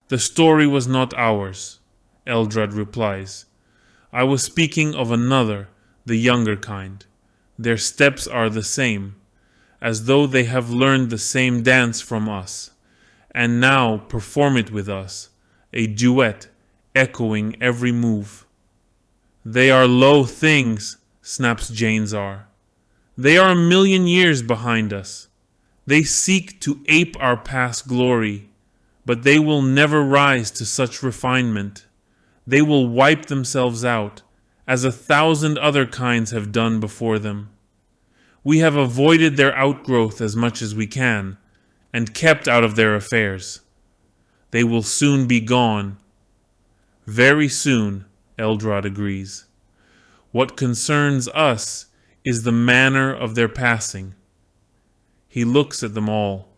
The story was not ours, Eldrad replies. I was speaking of another, the younger kind. Their steps are the same, as though they have learned the same dance from us, and now perform it with us, a duet echoing every move. They are low things, snaps Janezar. They are 1,000,000 years behind us. They seek to ape our past glory, but they will never rise to such refinement. They will wipe themselves out, as 1,000 other kinds have done before them. We have avoided their outgrowth as much as we can, and kept out of their affairs. They will soon be gone. Very soon, Eldrad agrees. What concerns us is the manner of their passing. He looks at them all.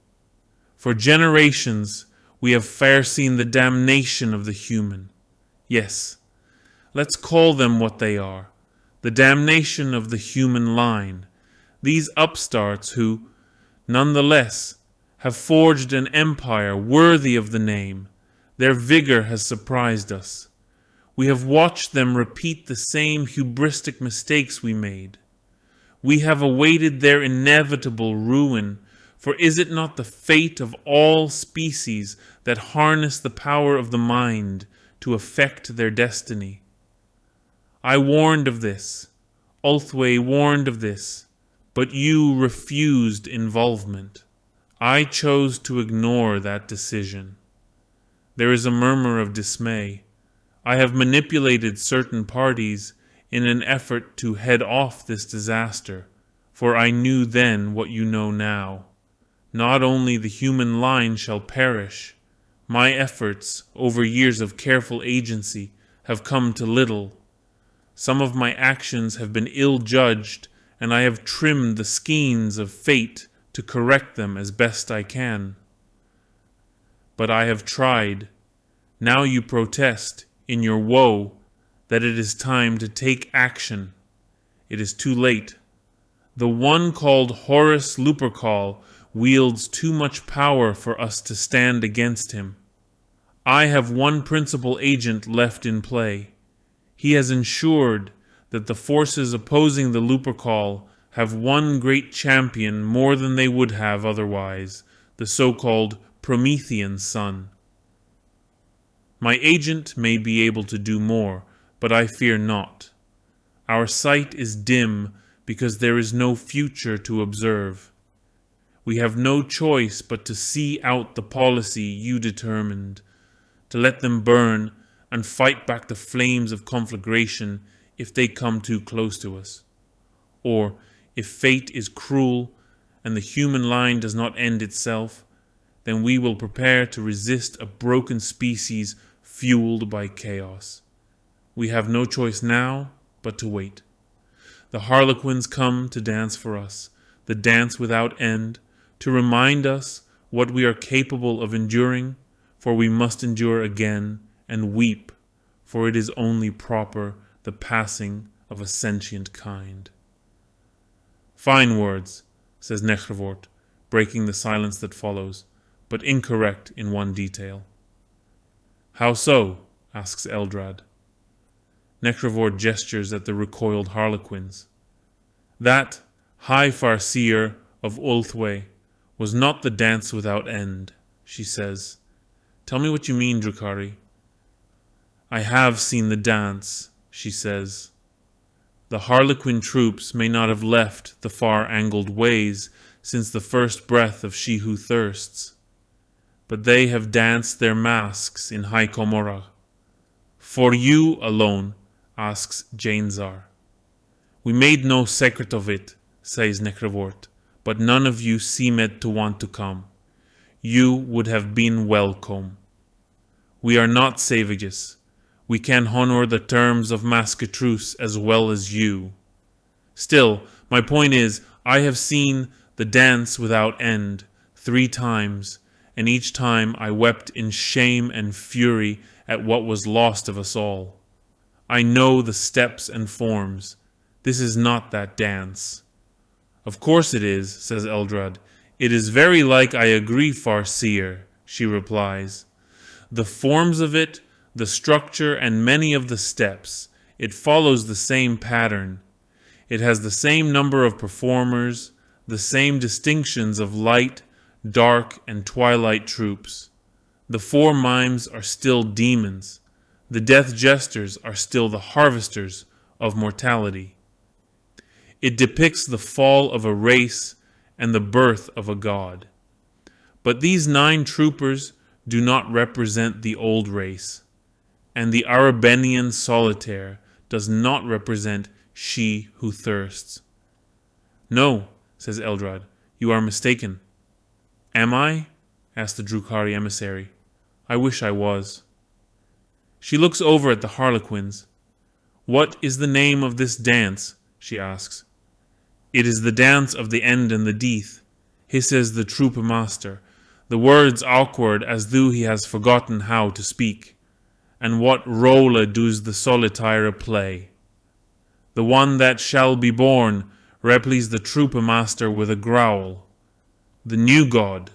For generations, we have fair seen the damnation of the human. Yes, let's call them what they are, the damnation of the human line. These upstarts who, nonetheless, have forged an empire worthy of the name. Their vigor has surprised us. We have watched them repeat the same hubristic mistakes we made. We have awaited their inevitable ruin, for is it not the fate of all species that harness the power of the mind to affect their destiny? I warned of this, Ulthwé warned of this, but you refused involvement. I chose to ignore that decision. There is a murmur of dismay. I have manipulated certain parties in an effort to head off this disaster, for I knew then what you know now. Not only the human line shall perish. My efforts, over years of careful agency, have come to little. Some of my actions have been ill-judged, and I have trimmed the skeins of fate to correct them as best I can. But I have tried. Now you protest, in your woe, that it is time to take action. It is too late. The one called Horus Lupercal wields too much power for us to stand against him. I have one principal agent left in play. He has ensured that the forces opposing the Lupercal have one great champion more than they would have otherwise, the so-called Promethean son. My agent may be able to do more, but I fear not. Our sight is dim because there is no future to observe. We have no choice but to see out the policy you determined, to let them burn and fight back the flames of conflagration if they come too close to us. Or, if fate is cruel and the human line does not end itself, then we will prepare to resist a broken species fueled by chaos. We have no choice now but to wait. The Harlequins come to dance for us, the dance without end, to remind us what we are capable of enduring, for we must endure again and weep, for it is only proper the passing of a sentient kind. Fine words, says Nechrevort, breaking the silence that follows, but incorrect in one detail. How so? Asks Eldrad. Nechrevort gestures at the recoiled Harlequins. That high farseer of Ulthwé was not the dance without end, she says. Tell me what you mean, Drukhari. I have seen the dance, she says. The Harlequin troops may not have left the far-angled ways since the first breath of She Who Thirsts, but they have danced their masks in High Comorragh. For you alone, asks Janezar. We made no secret of it, says Nechrevort, but none of you seemed to want to come. You would have been welcome. We are not savages. We can honor the terms of Masquetruce as well as you. Still, my point is, I have seen the dance without end 3 times, and each time I wept in shame and fury at what was lost of us all. I know the steps and forms. This is not that dance. Of course it is, says Eldrad. It is very like I agree, Farseer, she replies. The forms of it, the structure, and many of the steps, it follows the same pattern. It has the same number of performers, the same distinctions of light, dark, and twilight troops. The 4 mimes are still demons. The death jesters are still the harvesters of mortality. It depicts the fall of a race and the birth of a god. But these 9 troopers do not represent the old race, and the Arabenian solitaire does not represent she who thirsts. No, says Eldrad, you are mistaken. Am I? Asked the Drukhari emissary. I wish I was. She looks over at the Harlequins. What is the name of this dance? She asks. It is the dance of the End and the Death, hisses the troop master, the words awkward as though he has forgotten how to speak. And what role does the solitaire play? The one that shall be born, replies the troop master with a growl. The new god.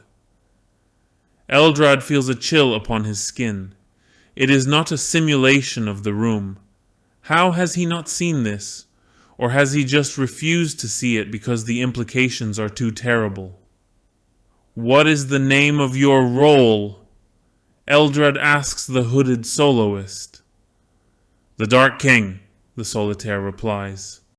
Eldrad feels a chill upon his skin. It is not a simulation of the room. How has he not seen this? Or has he just refused to see it because the implications are too terrible? What is the name of your role? Eldrad asks the hooded soloist. The Dark King, the solitaire replies.